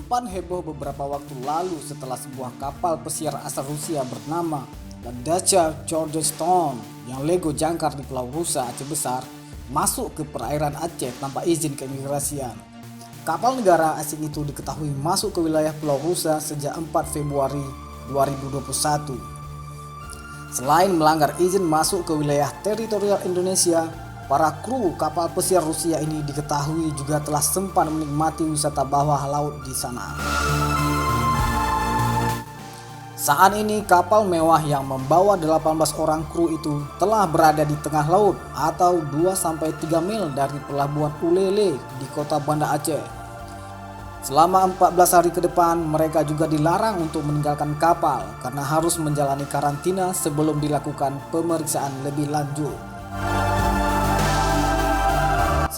Sempat heboh beberapa waktu lalu setelah sebuah kapal pesiar asal Rusia bernama Dacia Georgetown yang lego jangkar di Pulau Rusa Aceh Besar masuk ke perairan Aceh tanpa izin keimigrasian. Kapal negara asing itu diketahui masuk ke wilayah Pulau Rusa sejak 4 Februari 2021. Selain melanggar izin masuk ke wilayah teritorial Indonesia, para kru kapal pesiar Rusia ini diketahui juga telah sempat menikmati wisata bawah laut di sana. Saat ini kapal mewah yang membawa 18 orang kru itu telah berada di tengah laut atau 2-3 mil dari pelabuhan Ulele di kota Banda Aceh. Selama 14 hari ke depan mereka juga dilarang untuk meninggalkan kapal karena harus menjalani karantina sebelum dilakukan pemeriksaan lebih lanjut.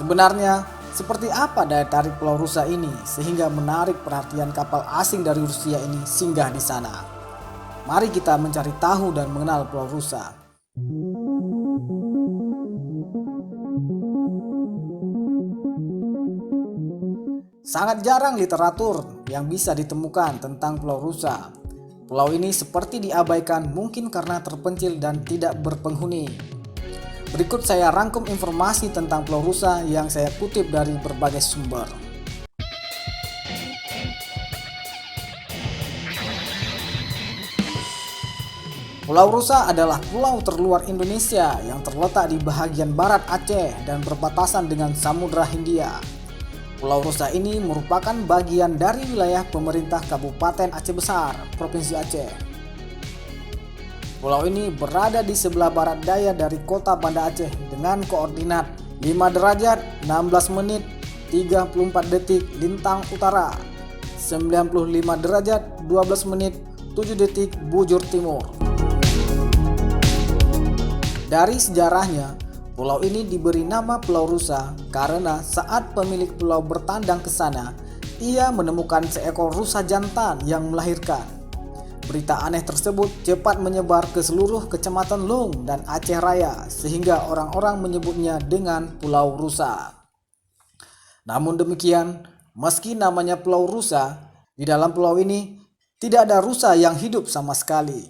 Sebenarnya, seperti apa daya tarik Pulau Rusa ini sehingga menarik perhatian kapal asing dari Rusia ini singgah di sana? Mari kita mencari tahu dan mengenal Pulau Rusa. Sangat jarang literatur yang bisa ditemukan tentang Pulau Rusa. Pulau ini seperti diabaikan mungkin karena terpencil dan tidak berpenghuni. Berikut saya rangkum informasi tentang Pulau Rusa yang saya kutip dari berbagai sumber. Pulau Rusa adalah pulau terluar Indonesia yang terletak di bagian barat Aceh dan berbatasan dengan Samudra Hindia. Pulau Rusa ini merupakan bagian dari wilayah pemerintah Kabupaten Aceh Besar, Provinsi Aceh. Pulau ini berada di sebelah barat daya dari kota Banda Aceh dengan koordinat 5 derajat 16 menit 34 detik lintang utara, 95 derajat 12 menit 7 detik bujur timur. Dari sejarahnya, pulau ini diberi nama Pulau Rusa karena saat pemilik pulau bertandang ke sana, ia menemukan seekor rusa jantan yang melahirkan. Berita aneh tersebut cepat menyebar ke seluruh kecamatan Lung dan Aceh Raya sehingga orang-orang menyebutnya dengan Pulau Rusa. Namun demikian, meski namanya Pulau Rusa, di dalam pulau ini tidak ada rusa yang hidup sama sekali.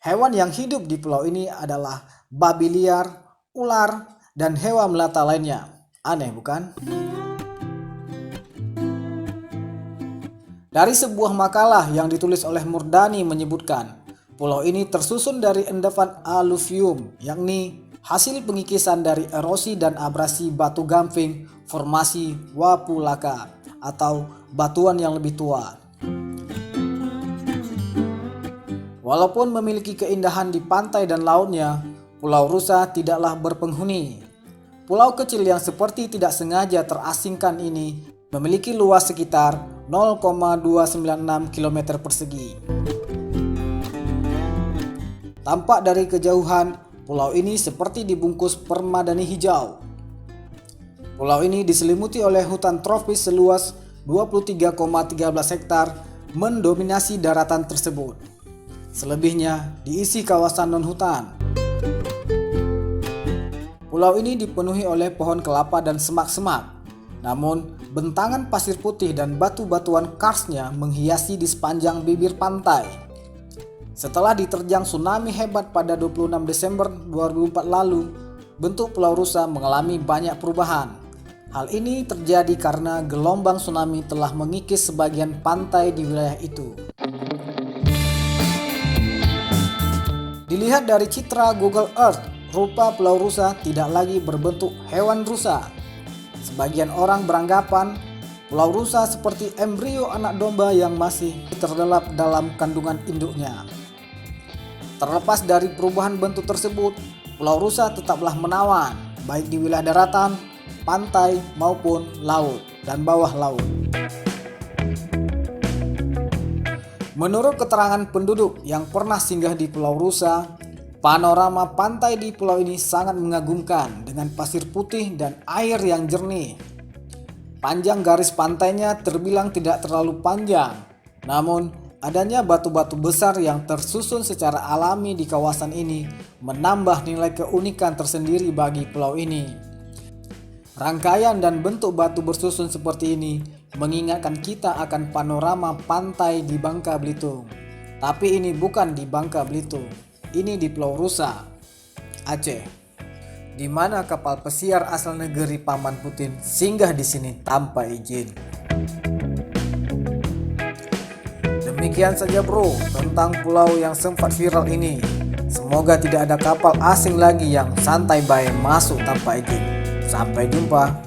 Hewan yang hidup di pulau ini adalah babi liar, ular, dan hewan melata lainnya. Aneh bukan? Dari sebuah makalah yang ditulis oleh Murdani menyebutkan, pulau ini tersusun dari endapan aluvium, yakni hasil pengikisan dari erosi dan abrasi batu gamping formasi Wapulaka atau batuan yang lebih tua. Walaupun memiliki keindahan di pantai dan lautnya, Pulau Rusa tidaklah berpenghuni. Pulau kecil yang seperti tidak sengaja terasingkan ini memiliki luas sekitar 0,296 km persegi. Tampak dari kejauhan, pulau ini seperti dibungkus permadani hijau. Pulau ini diselimuti oleh hutan tropis seluas 23,13 hektar mendominasi daratan tersebut. Selebihnya diisi kawasan non-hutan. Pulau ini dipenuhi oleh pohon kelapa dan semak-semak. Namun, bentangan pasir putih dan batu-batuan karsnya menghiasi di sepanjang bibir pantai. Setelah diterjang tsunami hebat pada 26 Desember 2004 lalu, bentuk Pulau Rusa mengalami banyak perubahan. Hal ini terjadi karena gelombang tsunami telah mengikis sebagian pantai di wilayah itu. Dilihat dari citra Google Earth, rupa Pulau Rusa tidak lagi berbentuk hewan rusa. Sebagian orang beranggapan Pulau Rusa seperti embrio anak domba yang masih terlelap dalam kandungan induknya. Terlepas dari perubahan bentuk tersebut, Pulau Rusa tetaplah menawan, baik di wilayah daratan, pantai maupun laut dan bawah laut. Menurut keterangan penduduk yang pernah singgah di Pulau Rusa, panorama pantai di pulau ini sangat mengagumkan dengan pasir putih dan air yang jernih. Panjang garis pantainya terbilang tidak terlalu panjang, namun adanya batu-batu besar yang tersusun secara alami di kawasan ini menambah nilai keunikan tersendiri bagi pulau ini. Rangkaian dan bentuk batu bersusun seperti ini mengingatkan kita akan panorama pantai di Bangka Belitung. Tapi ini bukan di Bangka Belitung, ini di Pulau Rusa, Aceh, di mana kapal pesiar asal negeri Paman Putin singgah di sini tanpa izin. Demikian saja bro tentang pulau yang sempat viral ini. Semoga tidak ada kapal asing lagi yang santai baik masuk tanpa izin. Sampai jumpa.